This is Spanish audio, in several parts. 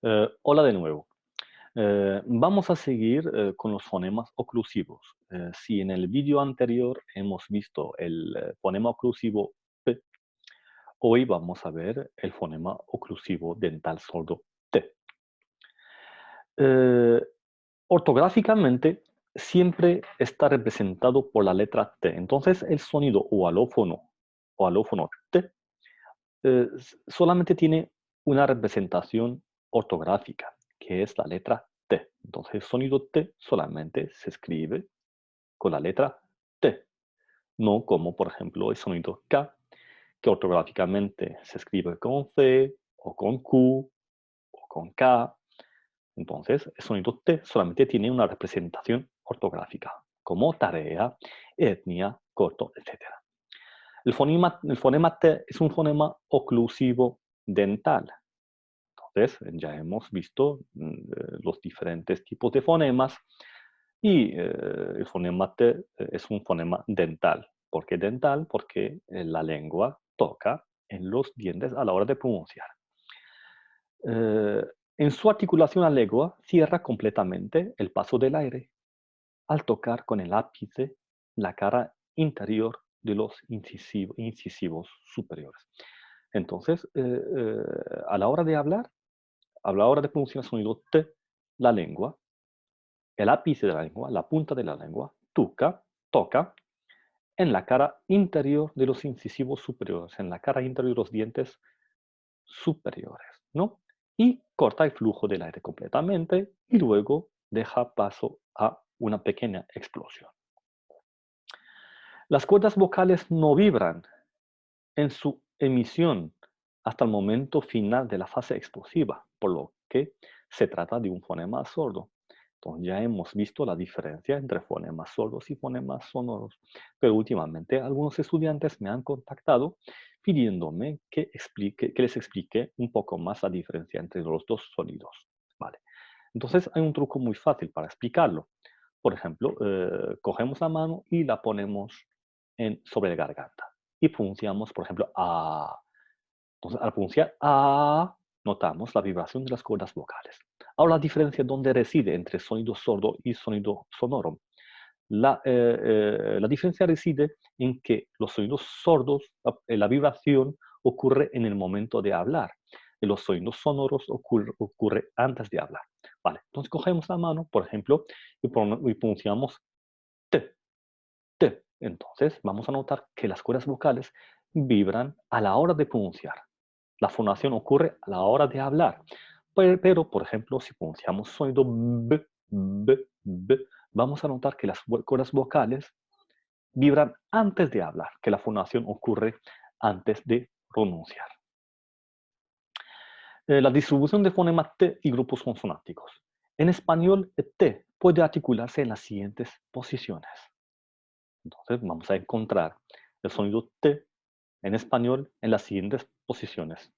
Hola de nuevo. Vamos a seguir con los fonemas oclusivos. Si en el vídeo anterior hemos visto el fonema oclusivo P, hoy vamos a ver el fonema oclusivo dental sordo T. Eh, Ortográficamente siempre está representado por la letra T. Entonces el sonido o alófono T solamente tiene una representación ortográfica, que es la letra T. Entonces, el sonido T solamente se escribe con la letra T, no como, por ejemplo, el sonido K, que ortográficamente se escribe con C, o con Q, o con K. Entonces, el sonido T solamente tiene una representación ortográfica, como tarea, etnia, corto, etc. El fonema T es un fonema oclusivo dental. Entonces, ya hemos visto los diferentes tipos de fonemas y el fonema T es un fonema dental. ¿Por qué dental? Porque la lengua toca en los dientes a la hora de pronunciar. Eh, en su articulación la lengua cierra completamente el paso del aire al tocar con el ápice la cara interior de los incisivos superiores. Entonces, a la hora de hablar, a la hora de pronunciar el sonido T, la lengua, el ápice de la lengua, la punta de la lengua, toca en la cara interior de los incisivos superiores, en la cara interior de los dientes superiores, ¿no? Y corta el flujo del aire completamente y luego deja paso a una pequeña explosión. Las cuerdas vocales no vibran en su emisión hasta el momento final de la fase explosiva, por lo que se trata de un fonema sordo. Entonces ya hemos visto la diferencia entre fonemas sordos y fonemas sonoros, pero últimamente algunos estudiantes me han contactado pidiéndome que les explique un poco más la diferencia entre los dos sonidos. Vale. Entonces hay un truco muy fácil para explicarlo. Por ejemplo, cogemos la mano y la ponemos sobre la garganta y pronunciamos, por ejemplo, A. Entonces, al pronunciar A, notamos la vibración de las cuerdas vocales. Ahora, la diferencia dónde reside entre sonido sordo y sonido sonoro. La diferencia reside en que los sonidos sordos, la vibración ocurre en el momento de hablar. En los sonidos sonoros ocurre antes de hablar. Vale, entonces cogemos la mano, por ejemplo, y pronunciamos T, T. Entonces vamos a notar que las cuerdas vocales vibran a la hora de pronunciar. La fonación ocurre a la hora de hablar. Pero, por ejemplo, si pronunciamos sonido B, B, B, vamos a notar que las cuerdas vocales vibran antes de hablar, que la fonación ocurre antes de pronunciar. La distribución de fonema T y grupos consonánticos. En español, T puede articularse en las siguientes posiciones. Entonces, vamos a encontrar el sonido T en español en las siguientes posiciones.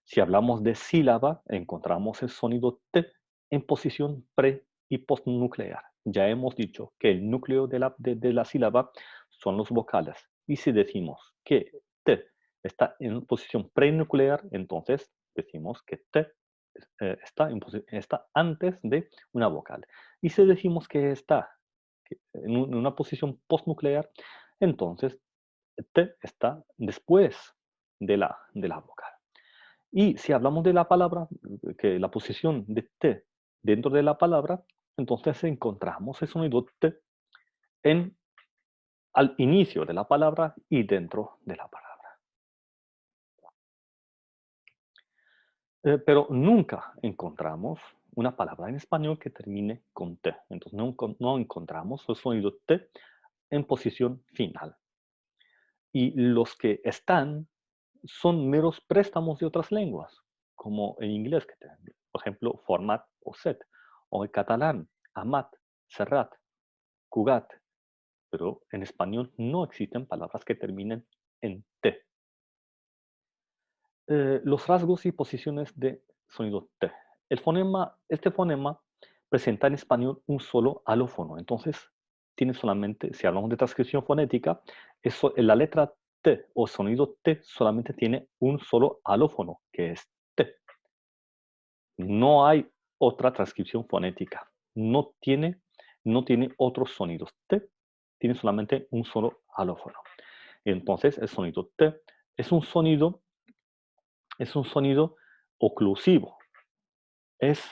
Si hablamos de sílaba, encontramos el sonido T en posición pre y postnuclear. Ya hemos dicho que el núcleo de la sílaba son los vocales. Y si decimos que T está en posición prenuclear, entonces decimos que T está antes de una vocal. Y si decimos que está en una posición postnuclear, entonces T está después de la vocal. Y si hablamos de la palabra, que la posición de T dentro de la palabra, entonces encontramos el sonido T en, al inicio de la palabra y dentro de la palabra. Pero nunca encontramos una palabra en español que termine con T. Entonces no encontramos el sonido T en posición final. Y los que están son meros préstamos de otras lenguas, como en inglés, por ejemplo, format o set, o en catalán, amat, serrat, cugat, pero en español no existen palabras que terminen en T. Los rasgos y posiciones de sonido T. Este fonema presenta en español un solo alófono, entonces tiene solamente, si hablamos de transcripción fonética, la letra T o sonido T solamente tiene un solo alófono, que es T. No hay otra transcripción fonética. No tiene otros sonidos. T tiene solamente un solo alófono. Entonces, el sonido T es un sonido, es un sonido oclusivo. Es,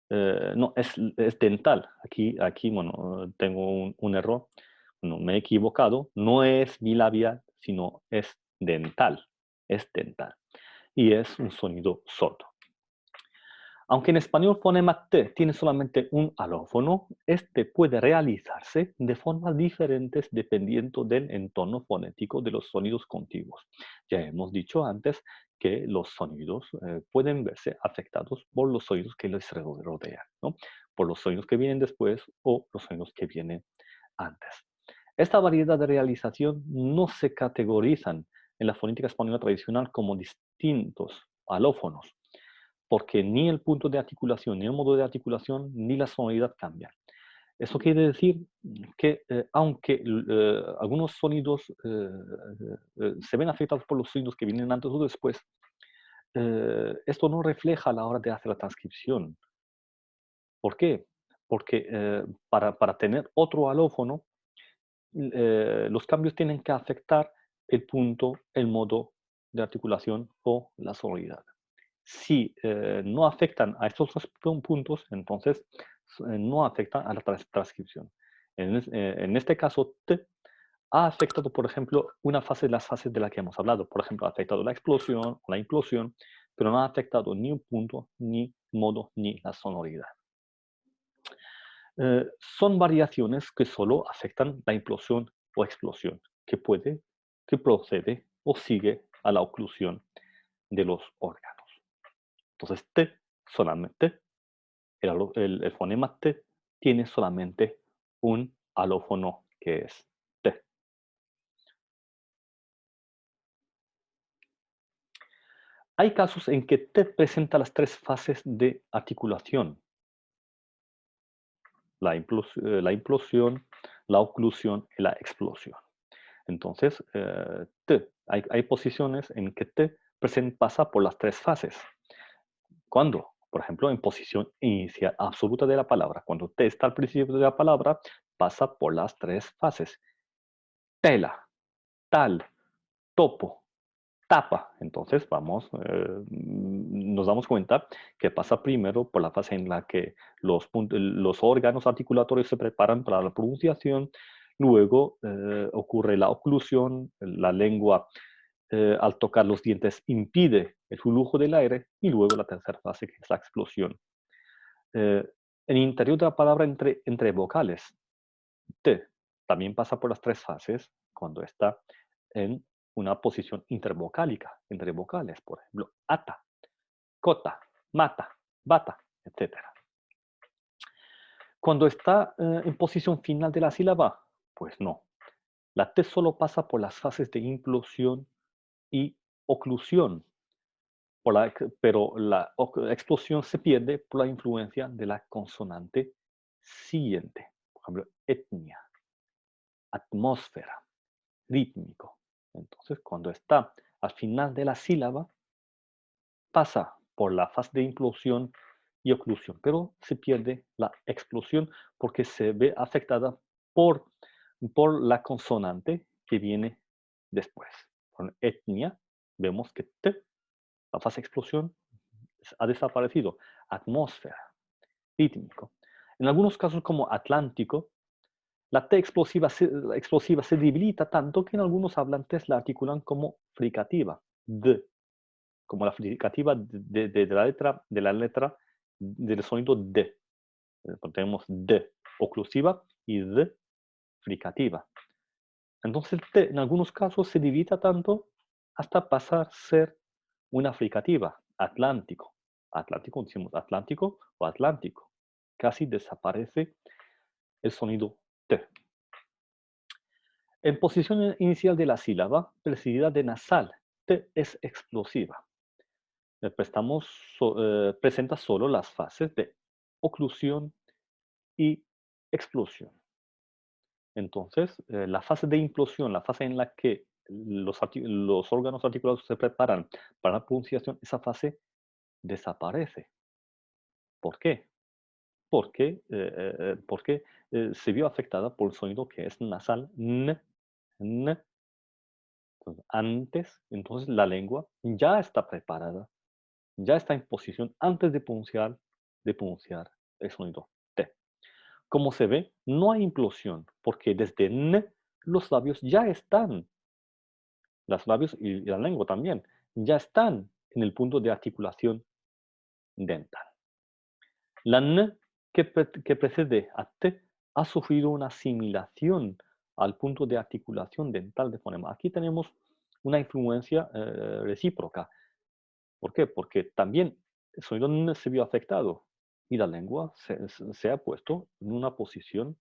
no, es dental. Aquí, bueno, tengo un error. Bueno, me he equivocado. No es bilabial, sino es dental. Es dental. Y es un sonido sordo. Aunque en español fonema T tiene solamente un alófono, este puede realizarse de formas diferentes dependiendo del entorno fonético de los sonidos contiguos. Ya hemos dicho antes que los sonidos pueden verse afectados por los sonidos que les rodean, ¿no? Por los sonidos que vienen después o los sonidos que vienen antes. Esta variedad de realización no se categorizan en la fonética española tradicional como distintos alófonos, porque ni el punto de articulación, ni el modo de articulación, ni la sonoridad cambian. Eso quiere decir que aunque algunos sonidos se ven afectados por los sonidos que vienen antes o después, esto no refleja a la hora de hacer la transcripción. ¿Por qué? Porque para tener otro alófono, los cambios tienen que afectar el punto, el modo de articulación o la sonoridad. Si no afectan a estos dos puntos, entonces no afectan a la transcripción. En este caso, T ha afectado, por ejemplo, una fase de las fases de la que hemos hablado. Por ejemplo, ha afectado la explosión o la implosión, pero no ha afectado ni un punto, ni modo, ni la sonoridad. Son variaciones que solo afectan la implosión o explosión, que procede o sigue a la oclusión de los órganos. Entonces, T solamente, el fonema T tiene solamente un alófono que es T. Hay casos en que T presenta las tres fases de articulación: la implosión, la oclusión y la explosión. Entonces, hay posiciones en que T pasa por las tres fases. ¿Cuándo? Por ejemplo, en posición inicial absoluta de la palabra. Cuando T está al principio de la palabra, pasa por las tres fases: tela, tal, topo, tapa. Entonces nos damos cuenta que pasa primero por la fase en la que los órganos articulatorios se preparan para la pronunciación, luego ocurre la oclusión, la lengua al tocar los dientes impide el flujo del aire, y luego la tercera fase, que es la explosión. En el interior de la palabra entre vocales, T también pasa por las tres fases cuando está en una posición intervocálica, entre vocales, por ejemplo, ata, cota, mata, bata, etc. Cuando está en posición final de la sílaba, pues no. La T solo pasa por las fases de implosión y oclusión, pero la explosión se pierde por la influencia de la consonante siguiente. Por ejemplo, etnia, atmósfera, rítmico. Entonces, cuando está al final de la sílaba, pasa por la fase de implosión y oclusión, pero se pierde la explosión porque se ve afectada por, por la consonante que viene después. Con etnia, vemos que T, la fase de explosión, ha desaparecido. Atmósfera, rítmico. En algunos casos, como Atlántico, la explosiva se debilita tanto que en algunos hablantes la articulan como fricativa, D, como la fricativa de la letra del sonido D. Tenemos D oclusiva y D fricativa. Entonces el T en algunos casos se debilita tanto hasta pasar a ser una fricativa, Atlántico. Atlántico, decimos Atlántico o Atlántico. Casi desaparece el sonido T. En posición inicial de la sílaba, precedida de nasal, T es explosiva. Presenta solo las fases de oclusión y explosión. Entonces, la fase de implosión, la fase en la que los órganos articulados se preparan para la pronunciación, esa fase desaparece. ¿Por qué? Porque se vio afectada por el sonido que es nasal, n. Entonces, entonces la lengua ya está preparada, ya está en posición antes de pronunciar el sonido T. Como se ve, no hay implosión, porque desde los labios ya están, los labios y la lengua también, ya están en el punto de articulación dental. La que precede a T ha sufrido una asimilación al punto de articulación dental de fonema. Aquí tenemos una influencia recíproca. ¿Por qué? Porque también el sonido se vio afectado y la lengua se ha puesto en una posición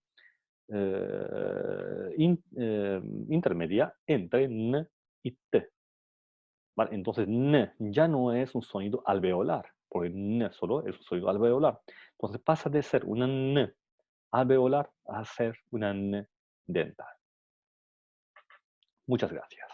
intermedia entre y T. ¿Vale? Entonces, ya no es un sonido alveolar, porque solo es un sonido alveolar. Entonces pasa de ser una alveolar a ser una dental. Muchas gracias.